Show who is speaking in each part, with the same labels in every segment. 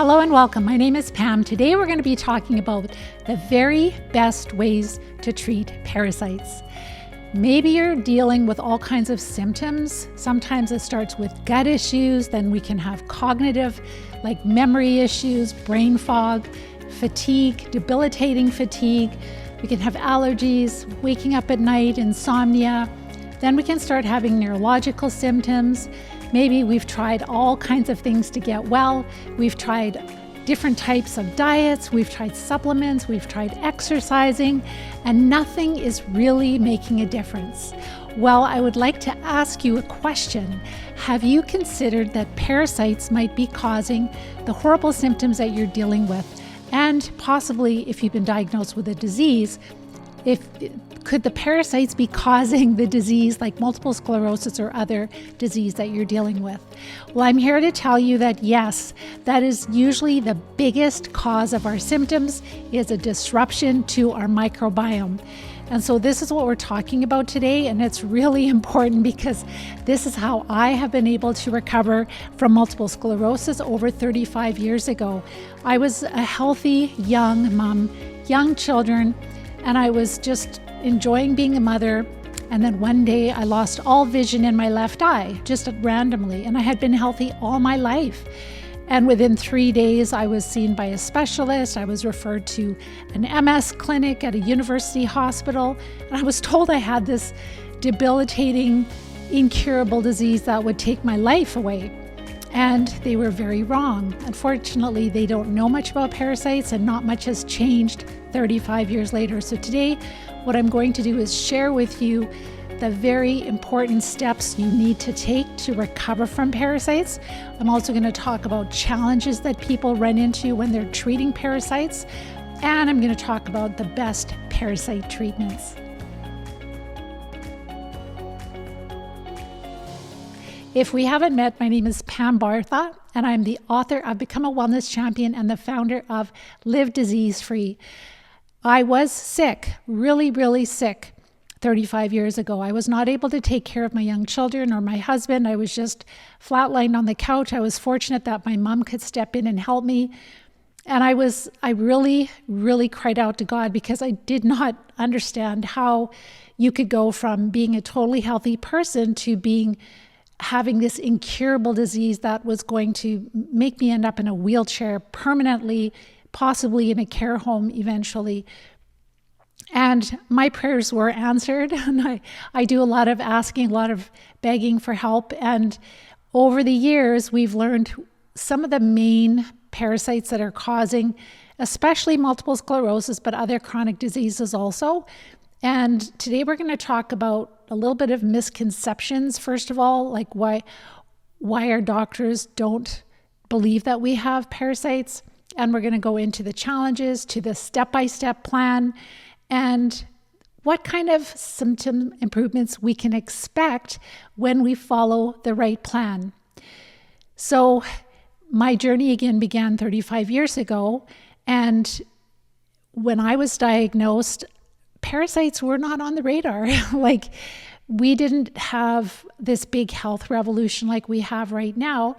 Speaker 1: Hello and welcome. My name is Pam. Today we're going to be talking about the very best ways to treat parasites. Maybe you're dealing with all kinds of symptoms. Sometimes it starts with gut issues, then we can have cognitive, like memory issues, brain fog, fatigue, debilitating fatigue. We can have allergies, waking up at night, insomnia. Then we can start having neurological symptoms. Maybe we've tried all kinds of things to get well. We've tried different types of diets. We've tried supplements. We've tried exercising, and nothing is really making a difference. Well, I would like to ask you a question. Have you considered that parasites might be causing the horrible symptoms that you're dealing with? And possibly, if you've been diagnosed with a disease, could the parasites be causing the disease like multiple sclerosis or other disease that you're dealing with? Well, I'm here to tell you that yes, that is usually the biggest cause of our symptoms is a disruption to our microbiome. And so this is what we're talking about today, and it's really important because this is how I have been able to recover from multiple sclerosis over 35 years ago. I was a healthy young mom, young children, and I was just enjoying being a mother. And then one day I lost all vision in my left eye, just randomly. And I had been healthy all my life. And within 3 days, I was seen by a specialist. I was referred to an MS clinic at a university hospital. And I was told I had this debilitating, incurable disease that would take my life away. And they were very wrong. Unfortunately, they don't know much about parasites, and not much has changed 35 years later. So today, what I'm going to do is share with you the very important steps you need to take to recover from parasites. I'm also going to talk about challenges that people run into when they're treating parasites. And I'm going to talk about the best parasite treatments. If we haven't met, my name is Pam Bartha, and I'm the author of Become a Wellness Champion and the founder of Live Disease Free. I was sick, really sick 35 years ago. I was not able to take care of my young children or my husband. I was just flatlined on the couch. I was fortunate that my mom could step in and help me. And I really cried out to God because I did not understand how you could go from being a totally healthy person to having this incurable disease that was going to make me end up in a wheelchair permanently, possibly in a care home eventually. And my prayers were answered. And I do a lot of asking, a lot of begging for help. And over the years, we've learned some of the main parasites that are causing, especially multiple sclerosis, but other chronic diseases also. And today we're going to talk about a little bit of misconceptions. First of all, like why our doctors don't believe that we have parasites. And we're going to go into the challenges, to the step-by-step plan, and what kind of symptom improvements we can expect when we follow the right plan. So my journey again began 35 years ago. And when I was diagnosed, parasites were not on the radar. Like, we didn't have this big health revolution like we have right now.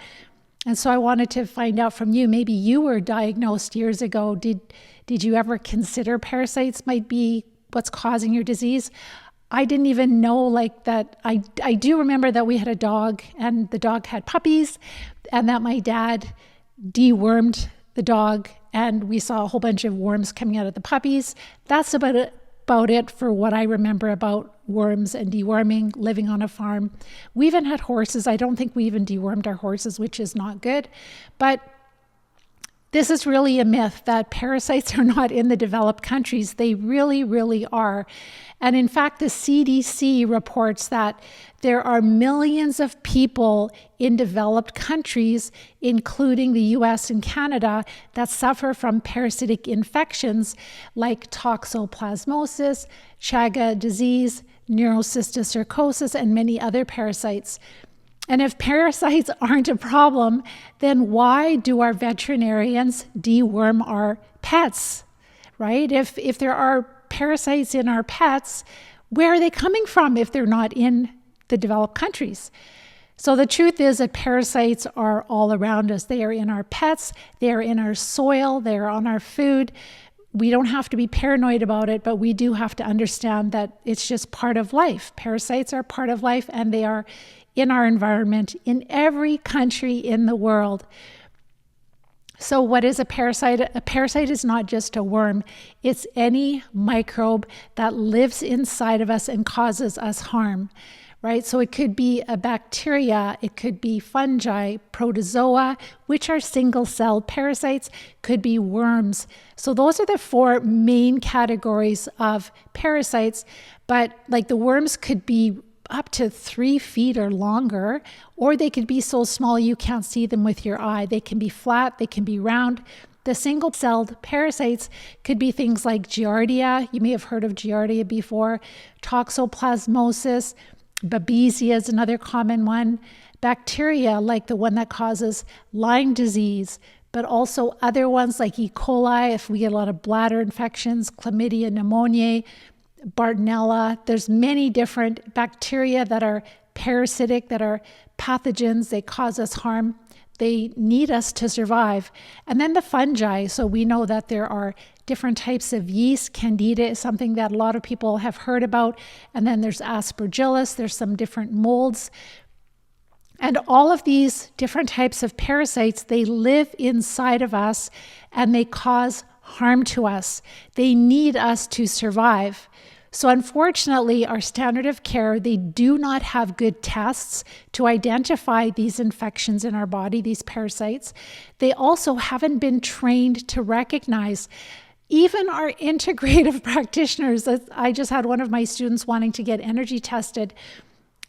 Speaker 1: And so I wanted to find out from you, maybe you were diagnosed years ago. Did you ever consider parasites might be what's causing your disease? I didn't even know like that. I do remember that we had a dog and the dog had puppies, and that my dad dewormed the dog and we saw a whole bunch of worms coming out of the puppies. That's about it for what I remember about worms and deworming, living on a farm. We even had horses. I don't think we even dewormed our horses, which is not good. But this is really a myth that parasites are not in the developed countries. They really are. And in fact, the CDC reports that there are millions of people in developed countries, including the US and Canada, that suffer from parasitic infections like toxoplasmosis, Chaga disease, neurocysticercosis, and many other parasites. And if parasites aren't a problem, then why do our veterinarians deworm our pets, right? If there are parasites in our pets, where are they coming from if they're not in the developed countries? So the truth is that parasites are all around us. They are in our pets, they are in our soil, they are on our food. We don't have to be paranoid about it, but we do have to understand that it's just part of life. Parasites are part of life, and they are in our environment in every country in the world. So what is a parasite? A parasite is not just a worm. It's any microbe that lives inside of us and causes us harm, right? So it could be a bacteria, it could be fungi, protozoa, which are single-celled parasites, could be worms. So those are the four main categories of parasites, but like the worms could be up to 3 feet or longer, or they could be so small you can't see them with your eye. They can be flat, they can be round. The single-celled parasites could be things like Giardia. You may have heard of Giardia before. Toxoplasmosis, Babesia is another common one. Bacteria, like the one that causes Lyme disease, but also other ones like E. coli, if we get a lot of bladder infections, chlamydia, pneumoniae, Bartonella. There's many different bacteria that are parasitic, that are pathogens. They cause us harm. They need us to survive. And then the fungi. So we know that there are different types of yeast. Candida is something that a lot of people have heard about. And then there's Aspergillus. There's some different molds. And all of these different types of parasites, they live inside of us and they cause harm to us. They need us to survive. So unfortunately, our standard of care, they do not have good tests to identify these infections in our body, these parasites. They also haven't been trained to recognize. Even our integrative practitioners, I just had one of my students wanting to get energy tested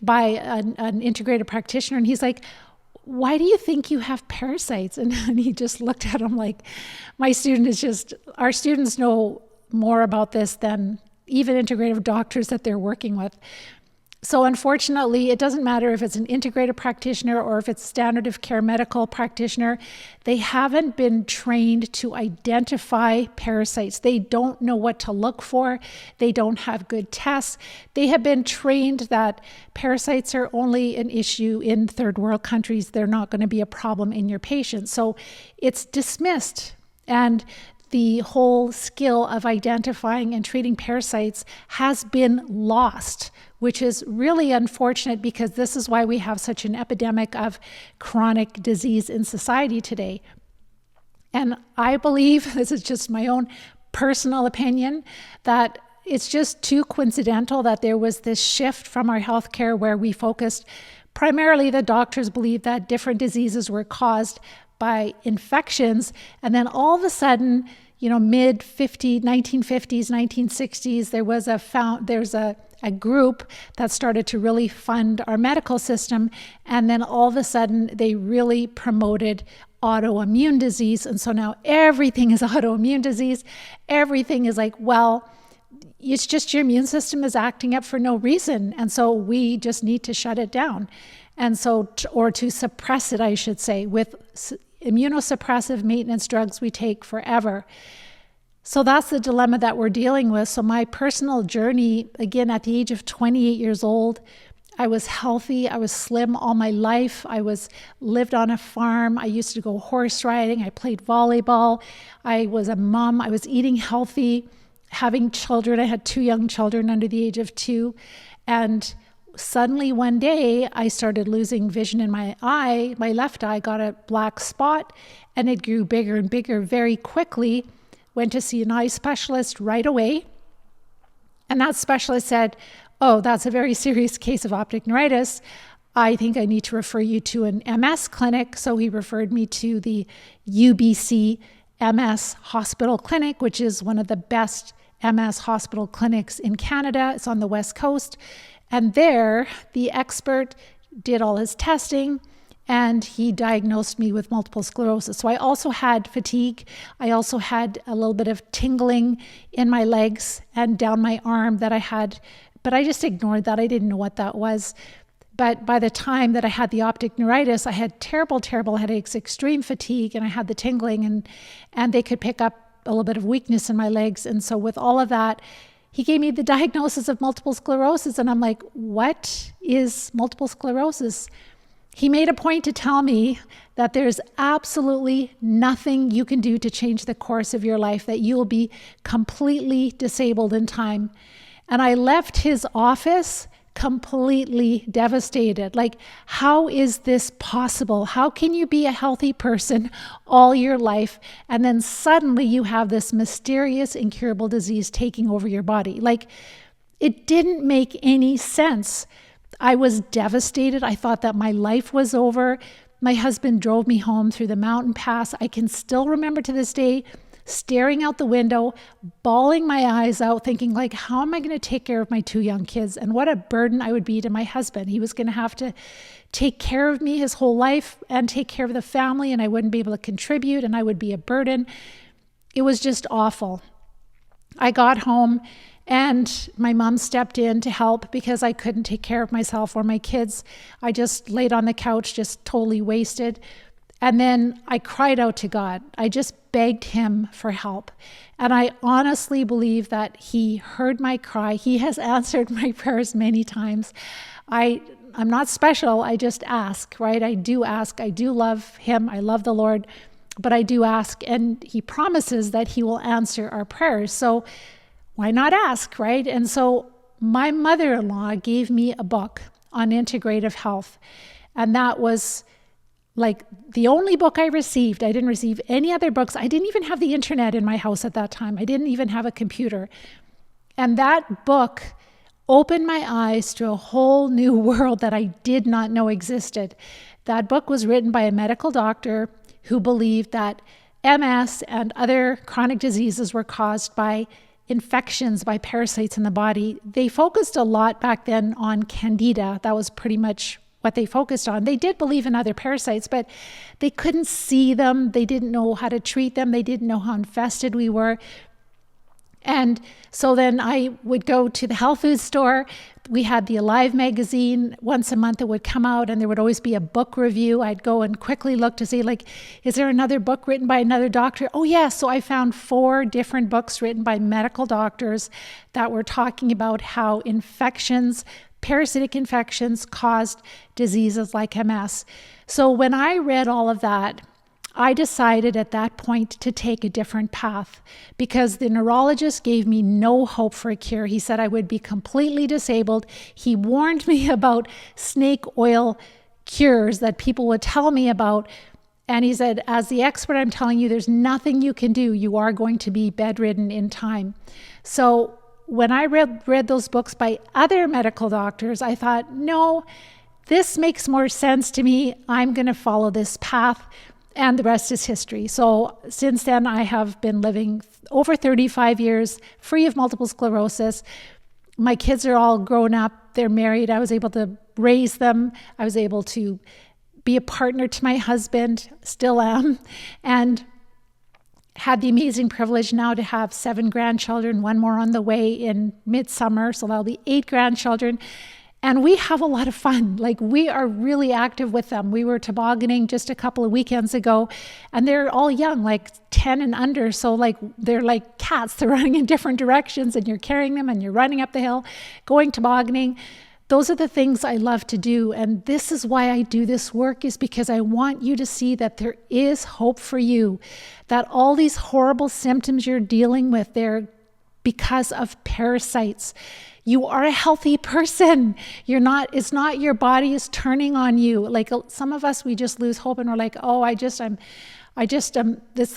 Speaker 1: by an integrative practitioner, and he's like, why do you think you have parasites? And he just looked at him like, our students know more about this than even integrative doctors that they're working with. So unfortunately, it doesn't matter if it's an integrative practitioner or if it's standard of care medical practitioner, they haven't been trained to identify parasites. They don't know what to look for. They don't have good tests. They have been trained that parasites are only an issue in third world countries. They're not going to be a problem in your patient. So it's dismissed. And the whole skill of identifying and treating parasites has been lost, which is really unfortunate because this is why we have such an epidemic of chronic disease in society today. And I believe, this is just my own personal opinion, that it's just too coincidental that there was this shift from our healthcare where we focused, primarily the doctors believed that different diseases were caused by infections, and then all of a sudden, mid-1950s, 1960s, there's a group that started to really fund our medical system, and then all of a sudden they really promoted autoimmune disease, and so now everything is autoimmune disease. Everything is like, well, it's just your immune system is acting up for no reason, and so we just need to shut it down. And so, or to suppress it, I should say, with immunosuppressive maintenance drugs we take forever. So that's the dilemma that we're dealing with. So my personal journey, again, at the age of 28 years old, I was healthy. I was slim all my life. I lived on a farm. I used to go horse riding. I played volleyball. I was a mom. I was eating healthy, having children. I had 2 young children under the age of 2. And suddenly one day I started losing vision in my eye. My left eye got a black spot and it grew bigger and bigger very quickly. Went to see an eye specialist right away. And that specialist said, oh, that's a very serious case of optic neuritis. I think I need to refer you to an MS clinic. So he referred me to the UBC MS Hospital Clinic, which is one of the best MS hospital clinics in Canada. It's on the West Coast. And there, the expert did all his testing and he diagnosed me with multiple sclerosis. So I also had fatigue. I also had a little bit of tingling in my legs and down my arm that I had, but I just ignored that. I didn't know what that was. But by the time that I had the optic neuritis, I had terrible, terrible headaches, extreme fatigue, and I had the tingling, and they could pick up a little bit of weakness in my legs. And so with all of that, he gave me the diagnosis of multiple sclerosis, and I'm like, what is multiple sclerosis? he made a point to tell me that there's absolutely nothing you can do to change the course of your life, that you'll be completely disabled in time. And I left his office completely devastated. Like, how is this possible? How can you be a healthy person all your life and then suddenly you have this mysterious incurable disease taking over your body? Like, it didn't make any sense. I was devastated. I thought that my life was over. My husband drove me home through the mountain pass. I can still remember to this day staring out the window, bawling my eyes out, thinking like, how am I going to take care of my 2 young kids? And what a burden I would be to my husband. He was going to have to take care of me his whole life and take care of the family, and I wouldn't be able to contribute, and I would be a burden. It was just awful. I got home and my mom stepped in to help because I couldn't take care of myself or my kids. I just laid on the couch, just totally wasted. And then I cried out to God. I just begged him for help. And I honestly believe that he heard my cry. He has answered my prayers many times. I'm not special. I just ask, right? I do ask. I do love him. I love the Lord. But I do ask, and he promises that he will answer our prayers. So why not ask, right? And so my mother-in-law gave me a book on integrative health. And that was like the only book I received. I didn't receive any other books. I didn't even have the internet in my house at that time. I didn't even have a computer. And that book opened my eyes to a whole new world that I did not know existed. That book was written by a medical doctor who believed that MS and other chronic diseases were caused by infections, by parasites in the body. They focused a lot back then on Candida. That was pretty much what they focused on. They did believe in other parasites, but they couldn't see them. They didn't know how to treat them. They didn't know how infested we were. And so then I would go to the health food store. We had the Alive magazine. Once a month it would come out and there would always be a book review. I'd go and quickly look to see, like, is there another book written by another doctor? Oh yeah, so I found 4 different books written by medical doctors that were talking about how infections, parasitic infections, caused diseases like MS. So when I read all of that, I decided at that point to take a different path because the neurologist gave me no hope for a cure. He said I would be completely disabled. He warned me about snake oil cures that people would tell me about. And he said, as the expert, I'm telling you, there's nothing you can do. You are going to be bedridden in time. So when I read those books by other medical doctors, I thought, no, this makes more sense to me. I'm going to follow this path. And the rest is history. So since then, I have been living over 35 years free of multiple sclerosis. My kids are all grown up. They're married. I was able to raise them. I was able to be a partner to my husband, still am, and had the amazing privilege now to have 7 grandchildren, 1 more on the way in midsummer. So that'll be 8 grandchildren. And we have a lot of fun. Like, we are really active with them. We were tobogganing just a couple of weekends ago, and they're all young, like 10 and under. So like, they're like cats. They're running in different directions, and you're carrying them and you're running up the hill, going tobogganing. Those are the things I love to do. And this is why I do this work, is because I want you to see that there is hope for you, that all these horrible symptoms you're dealing with, they're because of parasites. You are a healthy person. It's not your body is turning on you. Like some of us, we just lose hope and we're like, oh, it's the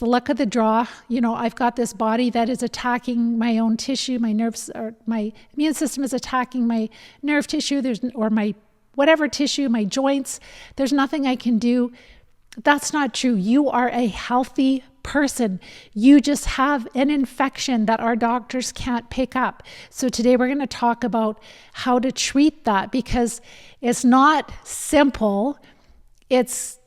Speaker 1: luck of the draw. You know, I've got this body that is attacking my own tissue, my nerves, or my immune system is attacking my nerve tissue, or my whatever tissue, my joints. There's nothing I can do. That's not true. You are a healthy person. You just have an infection that our doctors can't pick up. So today we're going to talk about how to treat that, because it's not simple. It's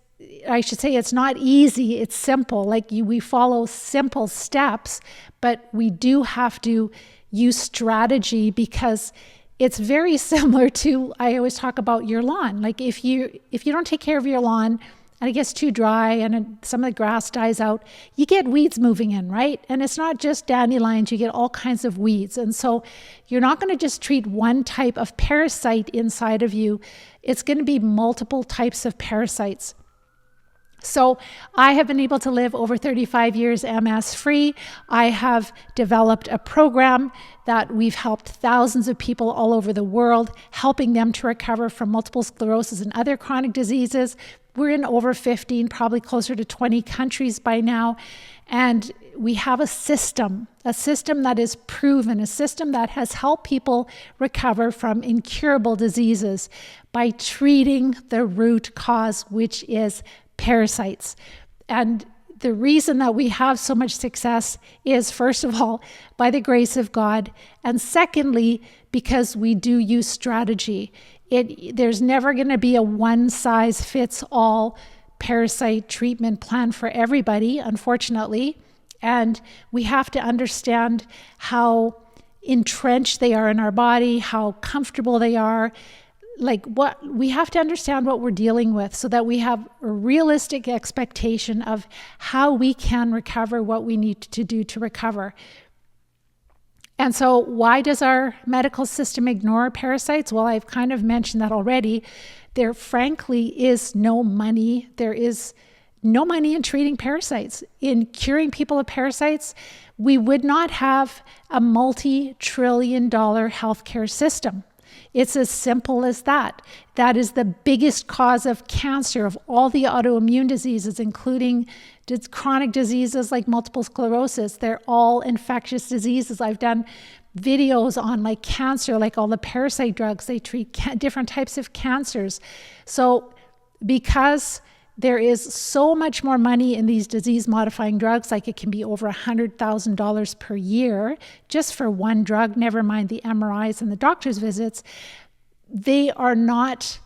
Speaker 1: not easy. It's simple. We follow simple steps, but we do have to use strategy, because it's very similar to, I always talk about your lawn. Like if you don't take care of your lawn, and it gets too dry and some of the grass dies out, you get weeds moving in, right? And it's not just dandelions, you get all kinds of weeds. And so you're not going to just treat one type of parasite inside of you. It's going to be multiple types of parasites. So I have been able to live over 35 years MS free. I have developed a program that we've helped thousands of people all over the world, helping them to recover from multiple sclerosis and other chronic diseases. We're in over 15, probably closer to 20 countries by now. And we have a system that is proven, a system that has helped people recover from incurable diseases by treating the root cause, which is parasites. And the reason that we have so much success is, first of all, by the grace of God. And secondly, because we do use strategy. There's never going to be a one-size-fits-all parasite treatment plan for everybody, unfortunately. And we have to understand how entrenched they are in our body, how comfortable they are. We have to understand what we're dealing with so that we have a realistic expectation of how we can recover, what we need to do to recover. And so why does our medical system ignore parasites? Well, I've kind of mentioned that already. There frankly is no money. There is no money in treating parasites. In curing people of parasites, we would not have a multi-trillion-dollar healthcare system. It's as simple as that. That is the biggest cause of cancer, of all the autoimmune diseases, including chronic diseases like multiple sclerosis. They're all infectious diseases. I've done videos on like cancer, like all the parasite drugs. They treat different types of cancers. So because there is so much more money in these disease-modifying drugs, like it can be over $100,000 per year just for one drug, never mind the MRIs and the doctor's visits. They are not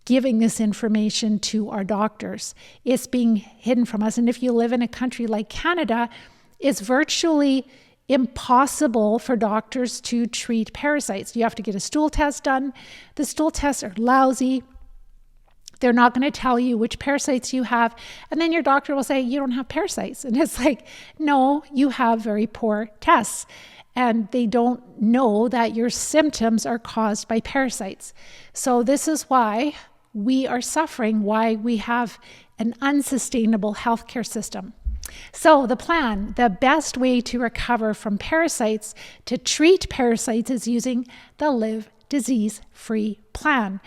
Speaker 1: giving this information to our doctors. It's being hidden from us. And if you live in a country like Canada, it's virtually impossible for doctors to treat parasites. You have to get a stool test done. The stool tests are lousy. They're not going to tell you which parasites you have. And then your doctor will say, you don't have parasites. And it's like, no, you have very poor tests. And they don't know that your symptoms are caused by parasites. So this is why we are suffering, why we have an unsustainable healthcare system. So the plan, the best way to recover from parasites, to treat parasites, is using the Live Disease-Free plan.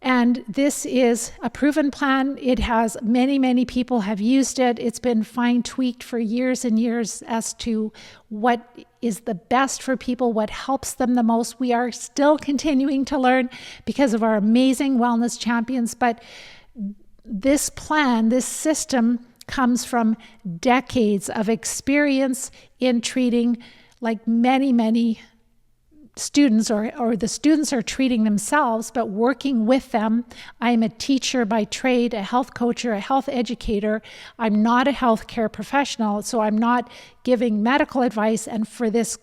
Speaker 1: And this is a proven plan. It has many people have used it. It's been fine-tweaked for years and years as to what is the best for people, what helps them the most. We are still continuing to learn because of our amazing wellness champions. But this plan, this system, comes from decades of experience in treating like many students, or the students are treating themselves, but working with them. I'm a teacher by trade, a health coach, or a health educator. I'm not a healthcare professional, so I'm not giving medical advice. And for this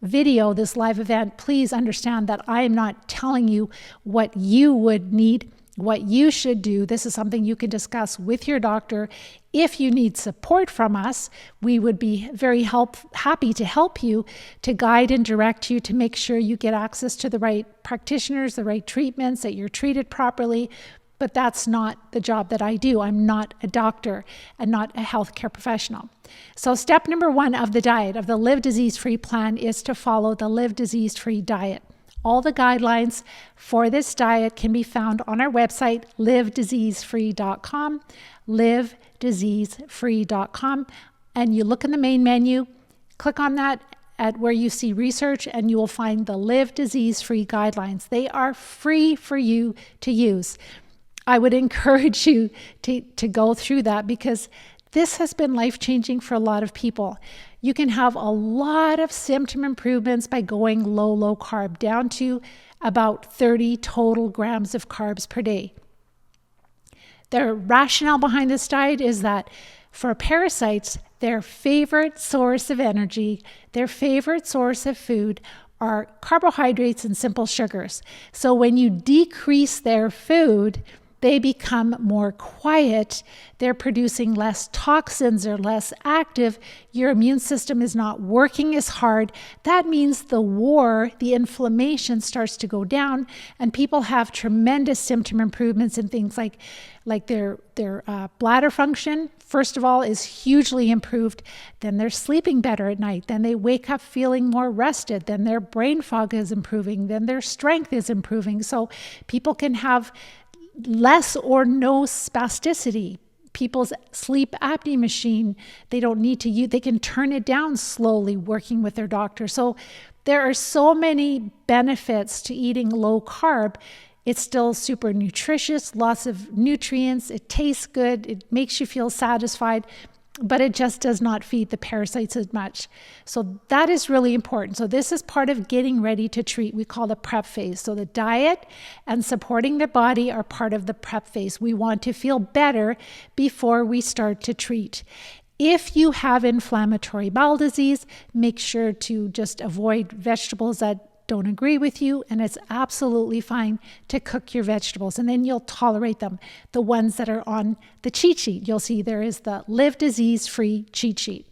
Speaker 1: video, this live event, please understand that I am not telling you what you would need, what you should do. This is something you can discuss with your doctor. If you need support from us, we would be very happy to help you, to guide and direct you, to make sure you get access to the right practitioners, the right treatments, that you're treated properly. But that's not the job that I do. I'm not a doctor and not a healthcare professional. So step number 1 of the diet, of the Live Disease-Free plan, is to follow the Live Disease-Free diet. All the guidelines for this diet can be found on our website, livediseasefree.com, livediseasefree.com. And you look in the main menu, click on that at where you see research, and you will find the Live Disease-Free guidelines. They are free for you to use. I would encourage you to go through that, because this has been life-changing for a lot of people. You can have a lot of symptom improvements by going low carb, down to about 30 total grams of carbs per day. The rationale behind this diet is that for parasites, their favorite source of energy, their favorite source of food are carbohydrates and simple sugars. So when you decrease their food, they become more quiet. They're producing less toxins, or less active. Your immune system is not working as hard. That means the inflammation starts to go down, and people have tremendous symptom improvements in things like their bladder function, first of all, is hugely improved. Then they're sleeping better at night. Then they wake up feeling more rested. Then their brain fog is improving. Then their strength is improving. So people can have less or no spasticity. People's sleep apnea machine, they don't need to use, they can turn it down slowly working with their doctor. So there are so many benefits to eating low carb. It's still super nutritious, lots of nutrients, it tastes good, it makes you feel satisfied, but it just does not feed the parasites as much. So that is really important. So this is part of getting ready to treat. We call the prep phase. So the diet and supporting the body are part of the prep phase. We want to feel better before we start to treat. If you have inflammatory bowel disease, make sure to just avoid vegetables that don't agree with you, and it's absolutely fine to cook your vegetables, and then you'll tolerate them. The ones that are on the cheat sheet, you'll see there is the Live Disease-Free cheat sheet.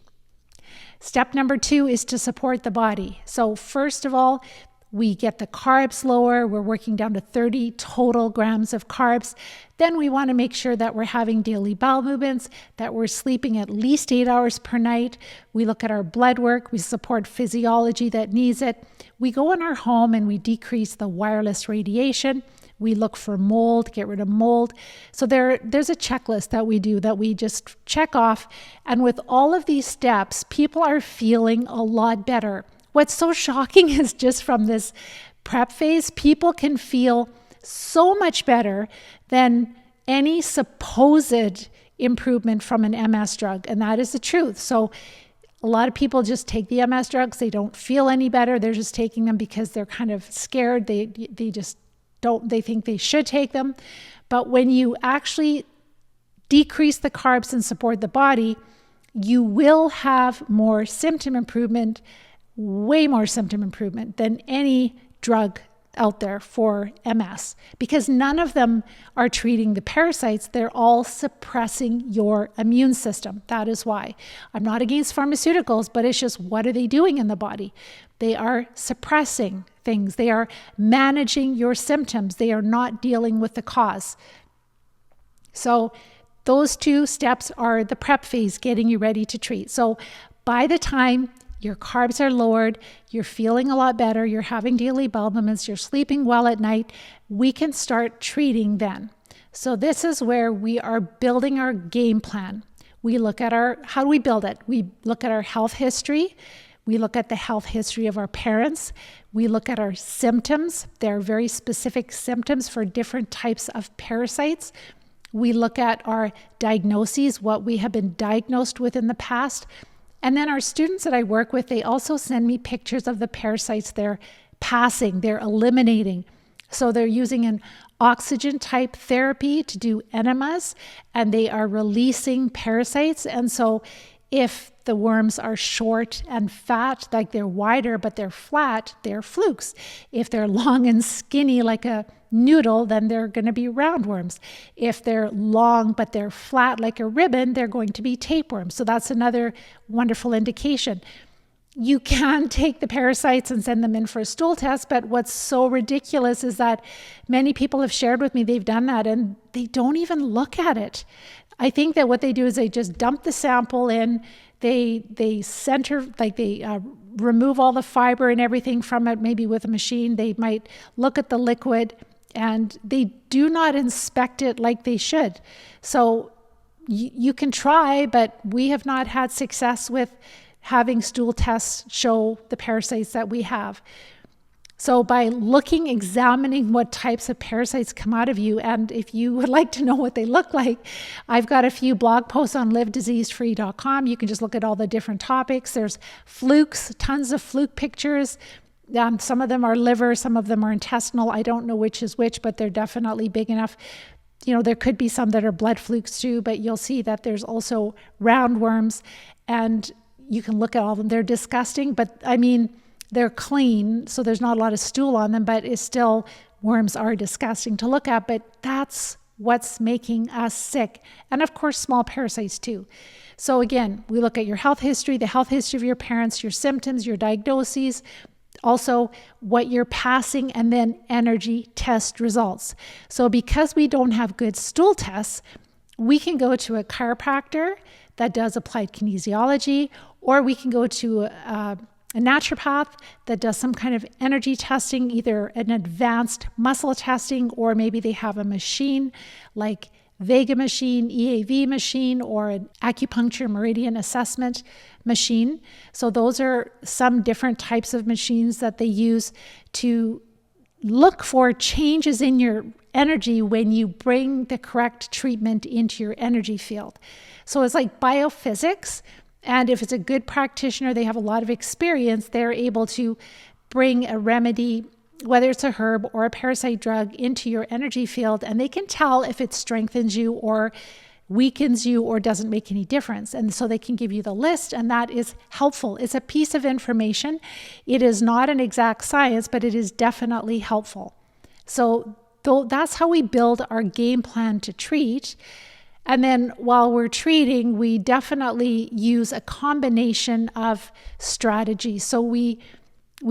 Speaker 1: Step number 2 is to support the body. So first of all, we get the carbs lower. We're working down to 30 total grams of carbs. Then we want to make sure that we're having daily bowel movements, that we're sleeping at least 8 hours per night. We look at our blood work. We support physiology that needs it. We go in our home and we decrease the wireless radiation. We look for mold, get rid of mold. So there's a checklist that we do that we just check off. And with all of these steps, people are feeling a lot better. What's so shocking is just from this prep phase, people can feel so much better than any supposed improvement from an MS drug. And that is the truth. So a lot of people just take the MS drugs. They don't feel any better. They're just taking them because they're kind of scared. They just don't, they think they should take them. But when you actually decrease the carbs and support the body, you will have more symptom improvement, way more symptom improvement than any drug out there for MS, because none of them are treating the parasites. They're all suppressing your immune system. That is why. I'm not against pharmaceuticals, but it's just, what are they doing in the body? They are suppressing things. They are managing your symptoms. They are not dealing with the cause. So those 2 steps are the prep phase, getting you ready to treat. So by the time your carbs are lowered, you're feeling a lot better, you're having daily bowel movements, you're sleeping well at night, we can start treating then. So this is where we are building our game plan. We look at how do we build it? We look at our health history. We look at the health history of our parents. We look at our symptoms. There are very specific symptoms for different types of parasites. We look at our diagnoses, what we have been diagnosed with in the past. And then our students that I work with, they also send me pictures of the parasites they're passing, they're eliminating. So they're using an oxygen type therapy to do enemas, and they are releasing parasites. And so if the worms are short and fat, like they're wider but they're flat, they're flukes. If they're long and skinny like a noodle, then they're going to be roundworms. If they're long but they're flat like a ribbon, they're going to be tapeworms. So that's another wonderful indication. You can take the parasites and send them in for a stool test, but what's so ridiculous is that many people have shared with me they've done that and they don't even look at it. I think that what they do is they just dump the sample in, they center, like they remove all the fiber and everything from it, maybe with a machine. They might look at the liquid and they do not inspect it like they should. So you can try, but we have not had success with having stool tests show the parasites that we have. So by examining what types of parasites come out of you, and if you would like to know what they look like, I've got a few blog posts on livediseasefree.com. You can just look at all the different topics. There's flukes, tons of fluke pictures. Some of them are liver, some of them are intestinal. I don't know which is which, but they're definitely big enough. You know, there could be some that are blood flukes too, but you'll see that there's also roundworms, and you can look at all of them. They're disgusting, but I mean, they're clean, so there's not a lot of stool on them, but it's still, worms are disgusting to look at, but that's what's making us sick. And of course, small parasites too. So again, we look at your health history, the health history of your parents, your symptoms, your diagnoses, also what you're passing, and then energy test results. So because we don't have good stool tests, we can go to a chiropractor that does applied kinesiology, or we can go to a naturopath that does some kind of energy testing, either an advanced muscle testing, or maybe they have a machine like Vega machine, EAV machine, or an acupuncture meridian assessment machine. So those are some different types of machines that they use to look for changes in your energy when you bring the correct treatment into your energy field. So it's like biophysics. And if it's a good practitioner, they have a lot of experience, they're able to bring a remedy, whether it's a herb or a parasite drug, into your energy field, and they can tell if it strengthens you or weakens you or doesn't make any difference. And so they can give you the list, and that is helpful. It's a piece of information. It is not an exact science, but it is definitely helpful. So that's how we build our game plan to treat. And then while we're treating, we definitely use a combination of strategies. So we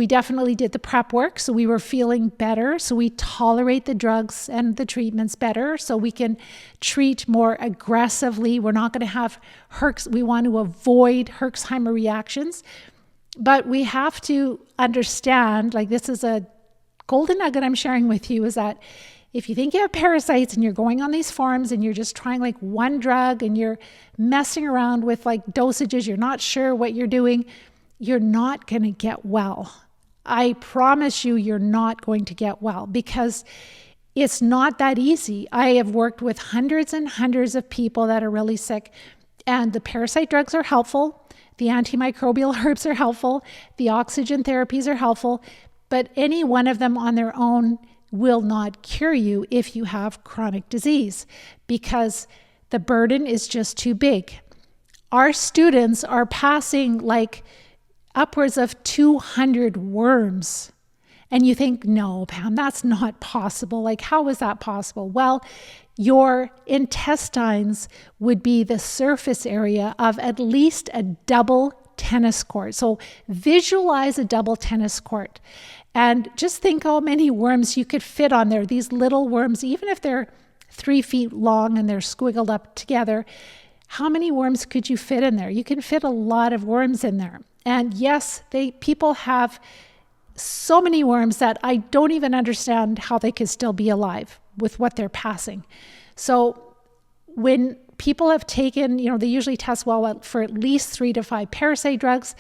Speaker 1: definitely did the prep work. So we were feeling better. So we tolerate the drugs and the treatments better. So we can treat more aggressively. We're not going to have we want to avoid Herxheimer reactions. But we have to understand, like, this is a golden nugget I'm sharing with you, is that if you think you have parasites and you're going on these forums and you're just trying like one drug and you're messing around with like dosages, you're not sure what you're doing, you're not going to get well. I promise you, you're not going to get well, because it's not that easy. I have worked with hundreds and hundreds of people that are really sick, and the parasite drugs are helpful. The antimicrobial herbs are helpful. The oxygen therapies are helpful, but any one of them on their own will not cure you if you have chronic disease, because the burden is just too big. Our students are passing like upwards of 200 worms. And you think, no, Pam, that's not possible. Like, how is that possible? Well, your intestines would be the surface area of at least a double tennis court. So visualize a double tennis court. And just think how many worms you could fit on there. These little worms, even if they're 3 feet long and they're squiggled up together, how many worms could you fit in there? You can fit a lot of worms in there. And yes, people have so many worms that I don't even understand how they could still be alive with what they're passing. So when people have taken, they usually test well for at least 3 to 5 parasite drugs.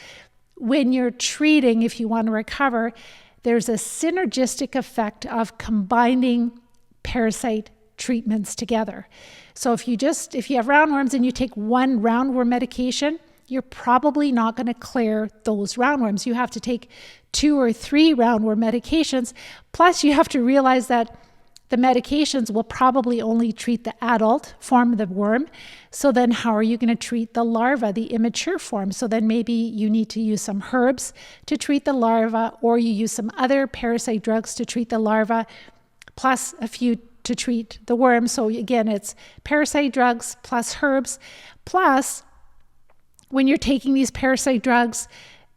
Speaker 1: When you're treating, if you want to recover, there's a synergistic effect of combining parasite treatments together. So if you have roundworms and you take one roundworm medication, you're probably not going to clear those roundworms. You have to take 2 or 3 roundworm medications. Plus, you have to realize that the medications will probably only treat the adult form of the worm. So then how are you going to treat the larva, the immature form? So then maybe you need to use some herbs to treat the larva, or you use some other parasite drugs to treat the larva, plus a few to treat the worm. So again, it's parasite drugs plus herbs. Plus, when you're taking these parasite drugs,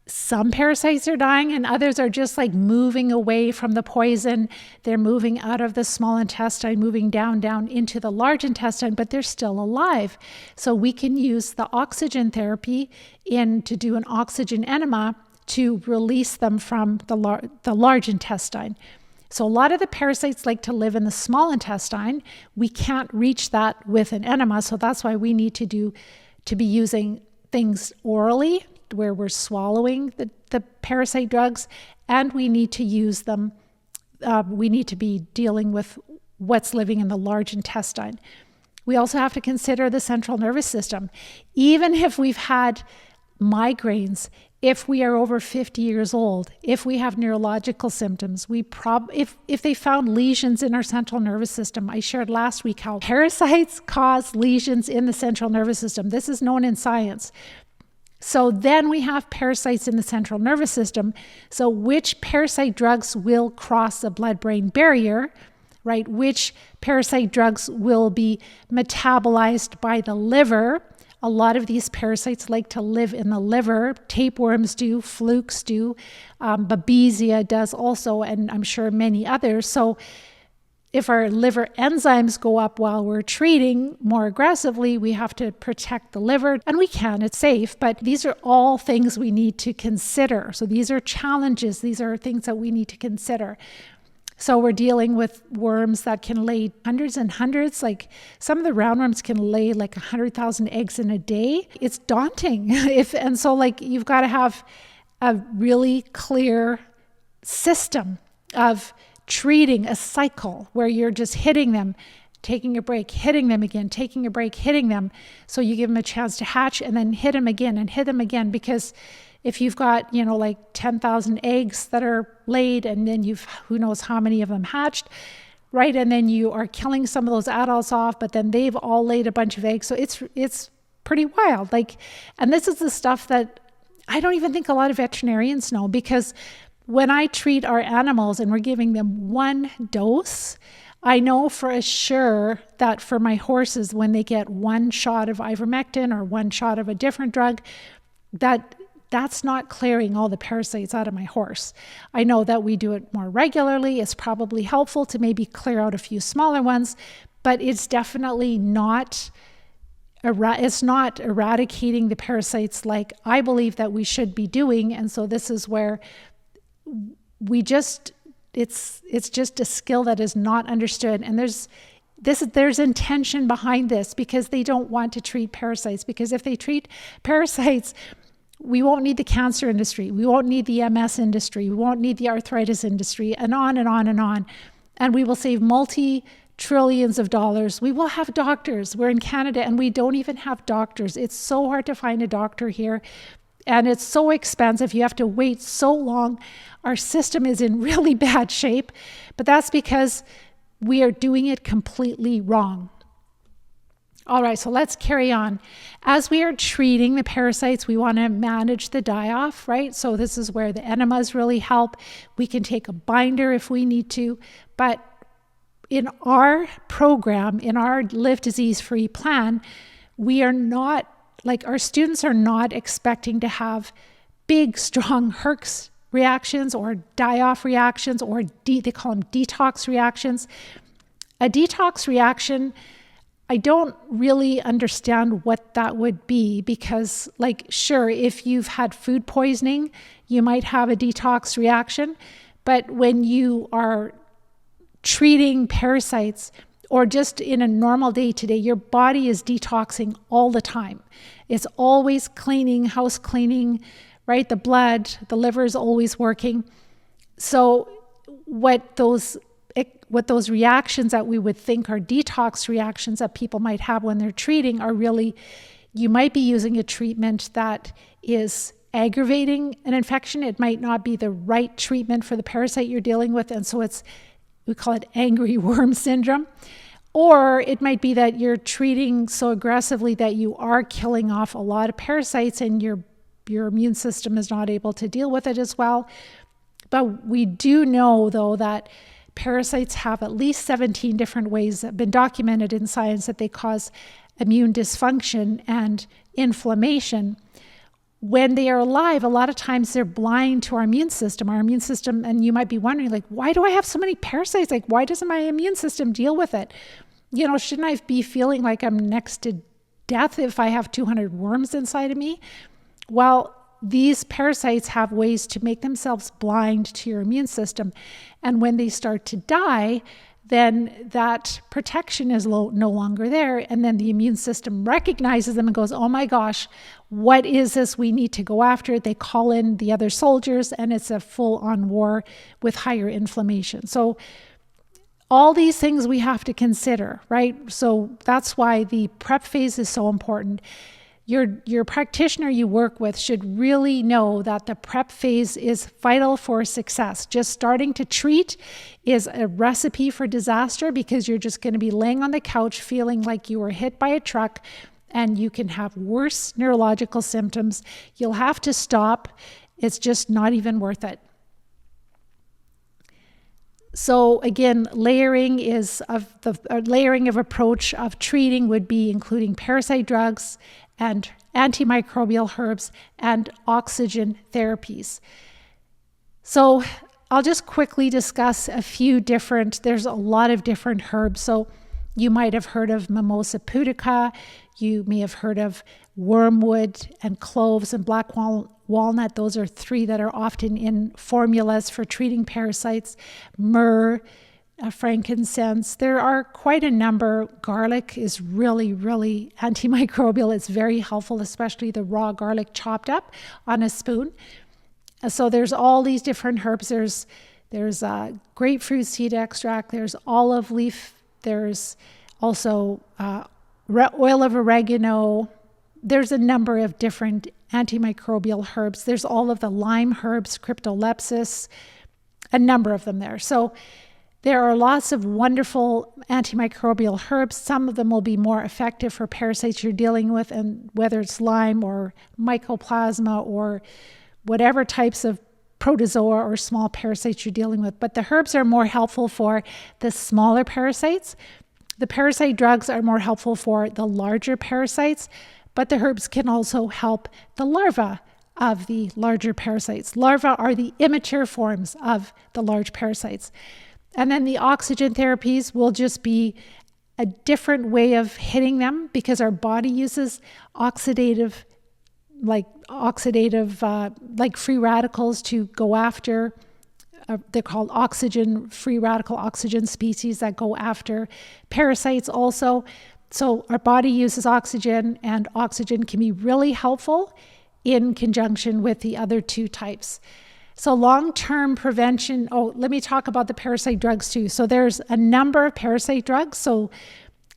Speaker 1: some parasites are dying and others are just like moving away from the poison. They're moving out of the small intestine, moving down into the large intestine, but they're still alive. So we can use the oxygen therapy to do an oxygen enema to release them from the large intestine. So a lot of the parasites like to live in the small intestine. We can't reach that with an enema. So that's why we need to be using things orally, where we're swallowing the parasite drugs, and we need to use them. We need to be dealing with what's living in the large intestine. We also have to consider the central nervous system. Even if we've had migraines, if we are over 50 years old, if we have neurological symptoms, if they found lesions in our central nervous system. I shared last week how parasites cause lesions in the central nervous system. This is known in science. So then we have parasites in the central nervous system. So which parasite drugs will cross the blood-brain barrier right? Which parasite drugs will be metabolized by the liver. A lot of these parasites like to live in the liver. Tapeworms do, flukes do, Babesia does also, and I'm sure many others. So if our liver enzymes go up while we're treating more aggressively, we have to protect the liver, and we can, it's safe, but these are all things we need to consider. So these are challenges. These are things that we need to consider. So we're dealing with worms that can lay hundreds and hundreds, like some of the roundworms can lay like 100,000 eggs in a day. It's daunting. And so like you've got to have a really clear system of treating, a cycle where you're just hitting them, taking a break, hitting them again, taking a break, hitting them. So you give them a chance to hatch and then hit them again and hit them again. Because if you've got, like 10,000 eggs that are laid and then you've, who knows how many of them hatched, right? And then you are killing some of those adults off, but then they've all laid a bunch of eggs. So it's pretty wild. And this is the stuff that I don't even think a lot of veterinarians know, because when I treat our animals and we're giving them one dose, I know for sure that for my horses, when they get one shot of ivermectin or one shot of a different drug, that's not clearing all the parasites out of my horse. I know that we do it more regularly. It's probably helpful to maybe clear out a few smaller ones, but it's definitely not eradicating the parasites like I believe that we should be doing. And so this is where it's just a skill that is not understood. And there's intention behind this, because they don't want to treat parasites. Because if they treat parasites, we won't need the cancer industry. We won't need the MS industry. We won't need the arthritis industry, and on and on and on. And we will save multi-trillions of dollars. We will have doctors. We're in Canada and we don't even have doctors. It's so hard to find a doctor here. And it's so expensive. You have to wait so long. Our system is in really bad shape, but that's because we are doing it completely wrong. All right, so let's carry on. As we are treating the parasites, we want to manage the die-off, right? So this is where the enemas really help. We can take a binder if we need to, but in our program, in our Live Disease-Free plan, we are not, like our students are not expecting to have big, strong Herx reactions or die-off reactions, or they call them detox reactions. A detox reaction, I don't really understand what that would be, because sure, if you've had food poisoning, you might have a detox reaction. But when you are treating parasites, or just in a normal day today, your body is detoxing all the time. It's always cleaning, house cleaning, right? The blood, the liver is always working. So what those reactions that we would think are detox reactions that people might have when they're treating are really, you might be using a treatment that is aggravating an infection. It might not be the right treatment for the parasite you're dealing with. And so we call it angry worm syndrome. Or it might be that you're treating so aggressively that you are killing off a lot of parasites and your immune system is not able to deal with it as well. But we do know, though, that parasites have at least 17 different ways that have been documented in science that they cause immune dysfunction and inflammation. When they are alive, a lot of times they're blind to our immune system. Our immune system, and you might be wondering, why do I have so many parasites? Why doesn't my immune system deal with it? Shouldn't I be feeling like I'm next to death if I have 200 worms inside of me? Well, these parasites have ways to make themselves blind to your immune system. And when they start to die, then that protection is no longer there. And then the immune system recognizes them and goes, oh my gosh, what is this? We need to go after it. They call in the other soldiers, and it's a full-on war with higher inflammation. So all these things we have to consider, right? So that's why the prep phase is so important. Your practitioner you work with should really know that the prep phase is vital for success. Just starting to treat is a recipe for disaster, because you're just going to be laying on the couch feeling like you were hit by a truck, and you can have worse neurological symptoms. You'll have to stop. It's just not even worth it. So again, layering of approach of treating would be including parasite drugs and antimicrobial herbs and oxygen therapies. So I'll just quickly discuss there's a lot of different herbs. So you might have heard of Mimosa pudica. You may have heard of wormwood and cloves and black walnut. Those are 3 that are often in formulas for treating parasites. Myrrh, frankincense. There are quite a number. Garlic is really, really antimicrobial. It's very helpful, especially the raw garlic chopped up on a spoon. So there's all these different herbs. There's grapefruit seed extract. There's olive leaf. There's also oil of oregano. There's a number of different antimicrobial herbs. There's all of the lime herbs, cryptolepis, a number of them there. So there are lots of wonderful antimicrobial herbs. Some of them will be more effective for parasites you're dealing with, and whether it's Lyme or Mycoplasma or whatever types of protozoa or small parasites you're dealing with. But the herbs are more helpful for the smaller parasites. The parasite drugs are more helpful for the larger parasites, but the herbs can also help the larvae of the larger parasites. Larvae are the immature forms of the large parasites. And then the oxygen therapies will just be a different way of hitting them, because our body uses oxidative free radicals to go after. They're called free radical oxygen species that go after parasites also. So our body uses oxygen, and oxygen can be really helpful in conjunction with the other 2 types. So long-term prevention, let me talk about the parasite drugs too. So there's a number of parasite drugs. So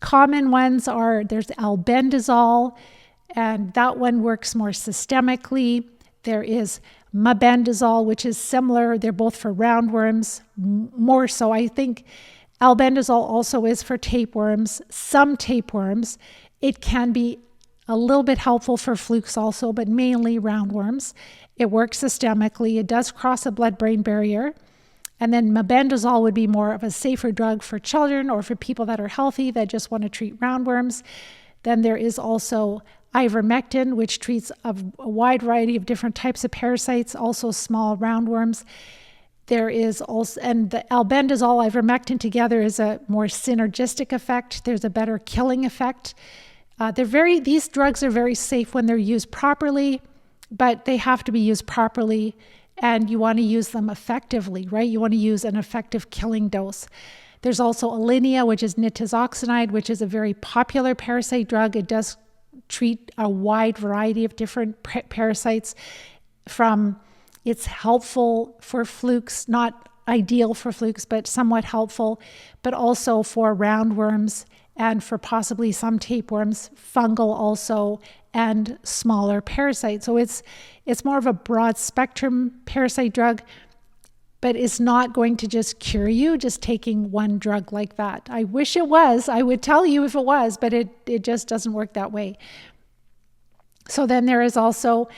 Speaker 1: common ones there's albendazole, and that one works more systemically. There is mebendazole, which is similar. They're both for roundworms, more so. I think albendazole also is for tapeworms, some tapeworms. It can be a little bit helpful for flukes also, but mainly roundworms. It works systemically. It does cross a blood-brain barrier. And then mebendazole would be more of a safer drug for children or for people that are healthy that just want to treat roundworms. Then there is also ivermectin, which treats a wide variety of different types of parasites, also small roundworms. There is also, and the albendazole, ivermectin together is a more synergistic effect. There's a better killing effect. These drugs are very safe when they're used properly, but they have to be used properly, and you want to use them effectively, right? You want to use an effective killing dose. There's also Alinea, which is nitizenide, which is a very popular parasite drug. It does treat a wide variety of different parasites. It's helpful for flukes, not ideal for flukes, but somewhat helpful, but also for roundworms and for possibly some tapeworms, fungal also, and smaller parasites. So it's more of a broad spectrum parasite drug, but it's not going to just cure you just taking one drug like that. I wish it was. I would tell you if it was, but it just doesn't work that way. So then there is also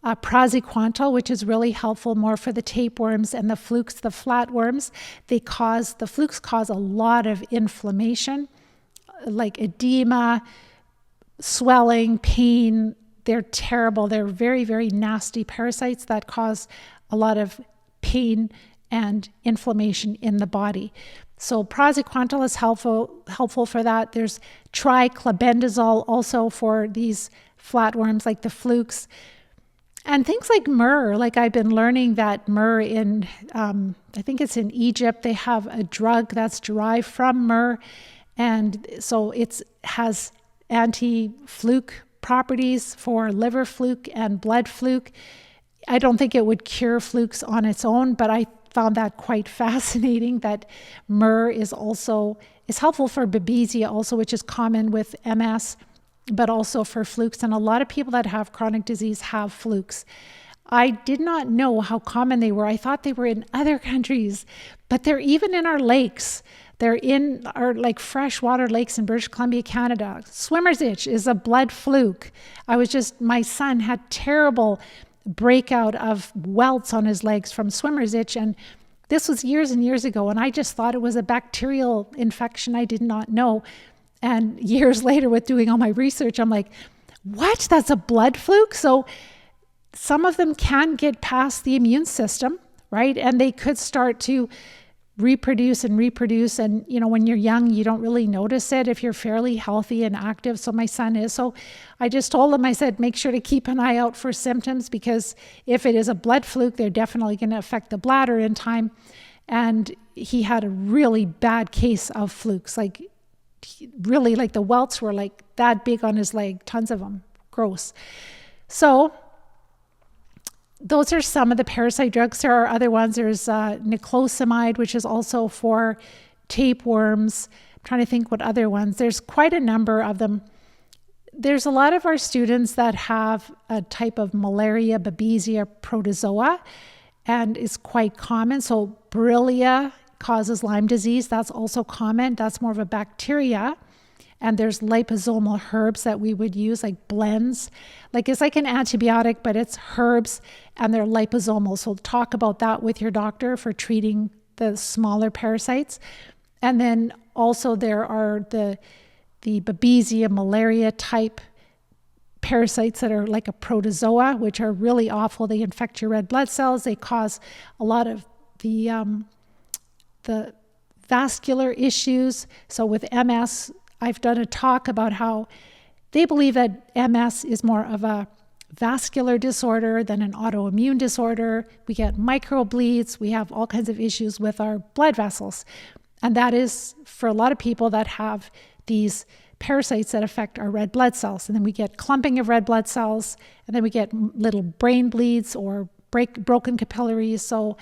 Speaker 1: praziquantel, which is really helpful more for the tapeworms and the flukes, the flatworms. The flukes cause a lot of inflammation, like edema, swelling, pain. They're terrible. They're very, very nasty parasites that cause a lot of pain and inflammation in the body. So praziquantel is helpful for that. There's triclabendazole also for these flatworms like the flukes. And things like myrrh, like I've been learning that myrrh I think it's in Egypt, they have a drug that's derived from myrrh. And so it has anti-fluke properties for liver fluke and blood fluke. I don't think it would cure flukes on its own, but I found that quite fascinating that myrrh is helpful for babesia also, which is common with MS, but also for flukes. And a lot of people that have chronic disease have flukes. I did not know how common they were. I thought they were in other countries, but they're even in our lakes. They're in our freshwater lakes in British Columbia, Canada. Swimmer's itch is a blood fluke. My son had terrible breakout of welts on his legs from swimmer's itch, and This was years and years ago, and I just thought it was a bacterial infection. I did not know. And years later, with doing all my research, I'm like, what? That's a blood fluke? So some of them can get past the immune system, right? And they could start to reproduce. And, when you're young, you don't really notice it if you're fairly healthy and active. So my son is. So I just told him, I said, make sure to keep an eye out for symptoms, because if it is a blood fluke, they're definitely going to affect the bladder in time. And he had a really bad case of flukes, like really, like the welts were like that big on his leg, tons of them, gross. So those are some of the parasite drugs. There are other ones. There's Niclosamide, which is also for tapeworms. I'm trying to think what other ones. There's quite a number of them. There's a lot of our students that have a type of malaria, Babesia protozoa, and is quite common. So Borrelia causes Lyme disease. That's also common. That's more of a bacteria. And there's liposomal herbs that we would use, like blends. Like it's like an antibiotic, but it's herbs and they're liposomal. So talk about that with your doctor for treating the smaller parasites. And then also there are the Babesia malaria type parasites that are like a protozoa, which are really awful. They infect your red blood cells. They cause a lot of the vascular issues. So with MS, I've done a talk about how they believe that MS is more of a vascular disorder than an autoimmune disorder. We get microbleeds. We have all kinds of issues with our blood vessels. And that is for a lot of people that have these parasites that affect our red blood cells. And then we get clumping of red blood cells, and then we get little brain bleeds or broken capillaries. So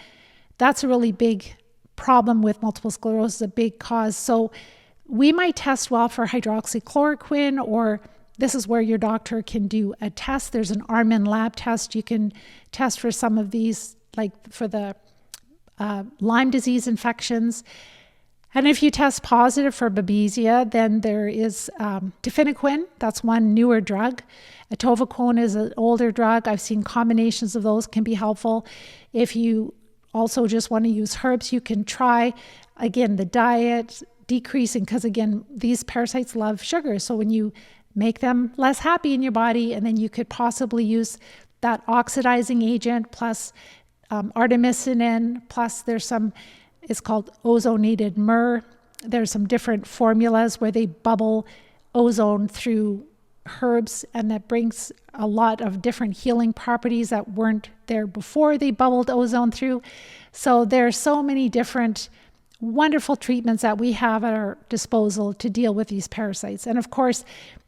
Speaker 1: that's a really big problem with multiple sclerosis, a big cause. So we might test well for hydroxychloroquine, or this is where your doctor can do a test. There's an Armin lab test. You can test for some of these, like for the Lyme disease infections. And if you test positive for Babesia, then there is difenaquine. That's one newer drug. Atovaquone is an older drug. I've seen combinations of those can be helpful. If you also just want to use herbs, you can try, again, the diet, decreasing, because again, these parasites love sugar. So when you make them less happy in your body, and then you could possibly use that oxidizing agent plus artemisinin, plus there's some, it's called ozonated myrrh. There's some different formulas where they bubble ozone through herbs, and that brings a lot of different healing properties that weren't there before they bubbled ozone through. So there are so many different wonderful treatments that we have at our disposal to deal with these parasites. And of course,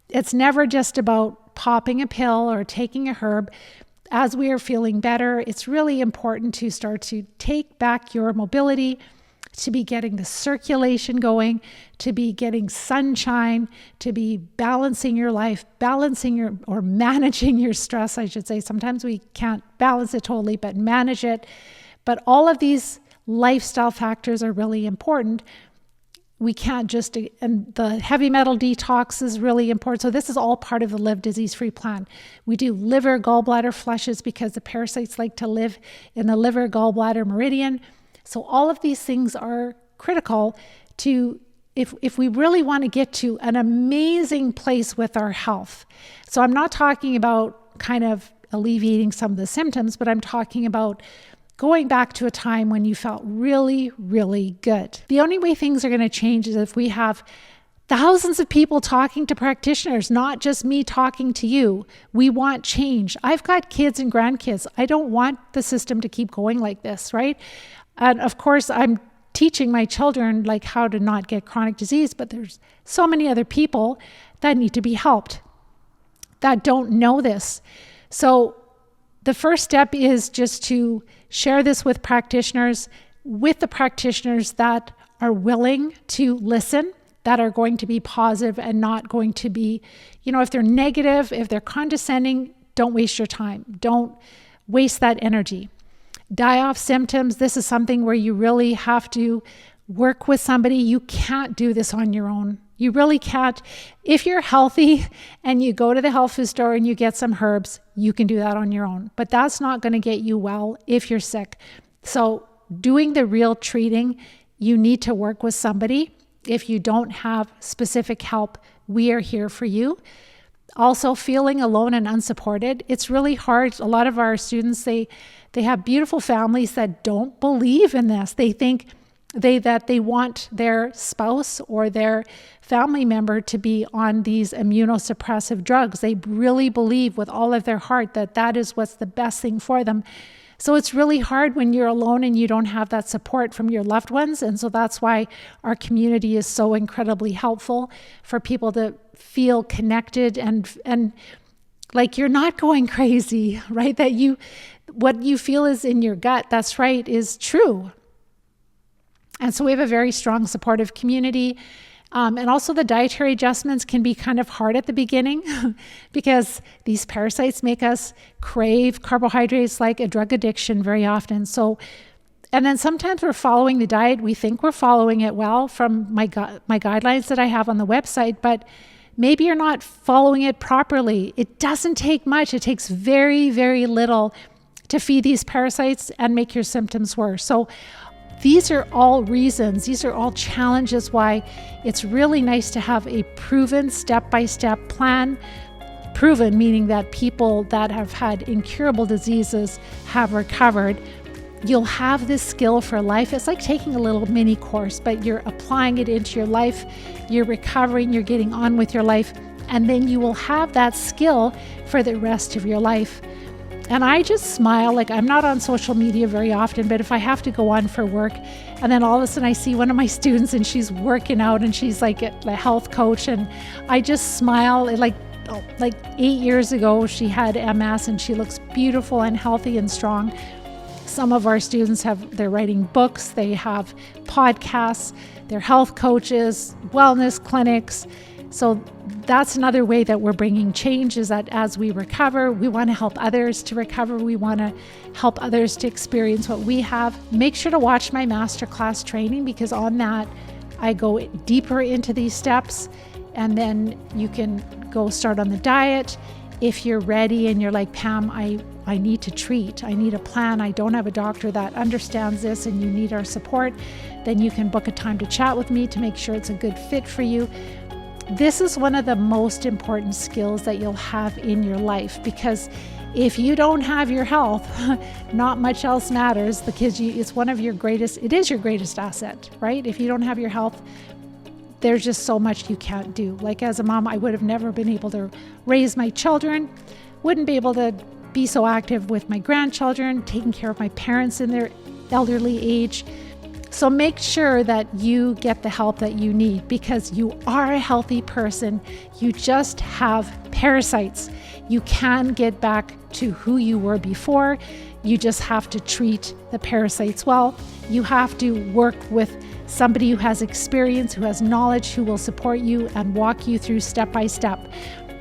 Speaker 1: it's never just about popping a pill or taking a herb. As we are feeling better, it's really important to start to take back your mobility, to be getting the circulation going, to be getting sunshine, to be balancing your life, managing your stress, I should say. Sometimes we can't balance it totally, but manage it. But all of these lifestyle factors are really important. We can't just, and the heavy metal detox is really important. So this is all part of the Live Disease-Free plan. We do liver gallbladder flushes because the parasites like to live in the liver gallbladder meridian. So all of these things are critical to, if we really want to get to an amazing place with our health. So I'm not talking about kind of alleviating some of the symptoms, but I'm talking about going back to a time when you felt really, really good. The only way things are going to change is if we have thousands of people talking to practitioners, not just me talking to you. We want change. I've got kids and grandkids. I don't want the system to keep going like this, right? And of course, I'm teaching my children like how to not get chronic disease, but there's so many other people that need to be helped that don't know this. So the first step is just to share this with the practitioners that are willing to listen, that are going to be positive and not going to be, if they're negative, if they're condescending, don't waste your time. Don't waste that energy. Die off symptoms. This is something where you really have to work with somebody. You can't do this on your own. You really can't. If you're healthy and you go to the health food store and you get some herbs, you can do that on your own. But that's not going to get you well if you're sick. So doing the real treating, you need to work with somebody. If you don't have specific help, we are here for you. Also, feeling alone and unsupported, it's really hard. A lot of our students, they have beautiful families that don't believe in this. They think that they want their spouse or their family member to be on these immunosuppressive drugs. They really believe with all of their heart that that is what's the best thing for them. So it's really hard when you're alone and you don't have that support from your loved ones. And so that's why our community is so incredibly helpful for people to feel connected and like you're not going crazy, right? That what you feel is in your gut, that's right, is true. And so we have a very strong supportive community. And also the dietary adjustments can be kind of hard at the beginning because these parasites make us crave carbohydrates like a drug addiction very often. So, and then sometimes we're following the diet. We think we're following it well from my guidelines that I have on the website, but maybe you're not following it properly. It doesn't take much. It takes very, very little to feed these parasites and make your symptoms worse. So these are all reasons, these are all challenges why it's really nice to have a proven step-by-step plan. Proven meaning that people that have had incurable diseases have recovered. You'll have this skill for life. It's like taking a little mini course, but you're applying it into your life. You're recovering, you're getting on with your life, and then you will have that skill for the rest of your life. And I just smile, like I'm not on social media very often, but if I have to go on for work, and then all of a sudden I see one of my students and she's working out and she's like a health coach, and I just smile. Like 8 years ago, she had MS and she looks beautiful and healthy and strong. Some of our students they're writing books, they have podcasts, they're health coaches, wellness clinics. So that's another way that we're bringing change, is that as we recover, we want to help others to recover. We want to help others to experience what we have. Make sure to watch my masterclass training, because on that, I go deeper into these steps, and then you can go start on the diet. If you're ready and you're like, Pam, I need to treat, I need a plan, I don't have a doctor that understands this, and you need our support, then you can book a time to chat with me to make sure it's a good fit for you. This is one of the most important skills that you'll have in your life, because if you don't have your health, not much else matters, because it's one of your greatest, it is your greatest asset, right? If you don't have your health, there's just so much you can't do. Like as a mom, I would have never been able to raise my children, wouldn't be able to be so active with my grandchildren, taking care of my parents in their elderly age. So make sure that you get the help that you need, because you are a healthy person. You just have parasites. You can get back to who you were before. You just have to treat the parasites well. You have to work with somebody who has experience, who has knowledge, who will support you and walk you through step by step.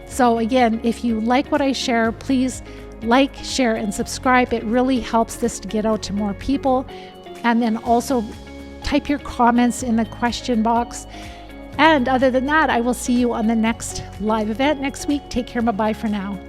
Speaker 1: So again, if you like what I share, please like, share, and subscribe. It really helps this to get out to more people. And then also type your comments in the question box. And other than that, I will see you on the next live event next week. Take care. Bye-bye for now.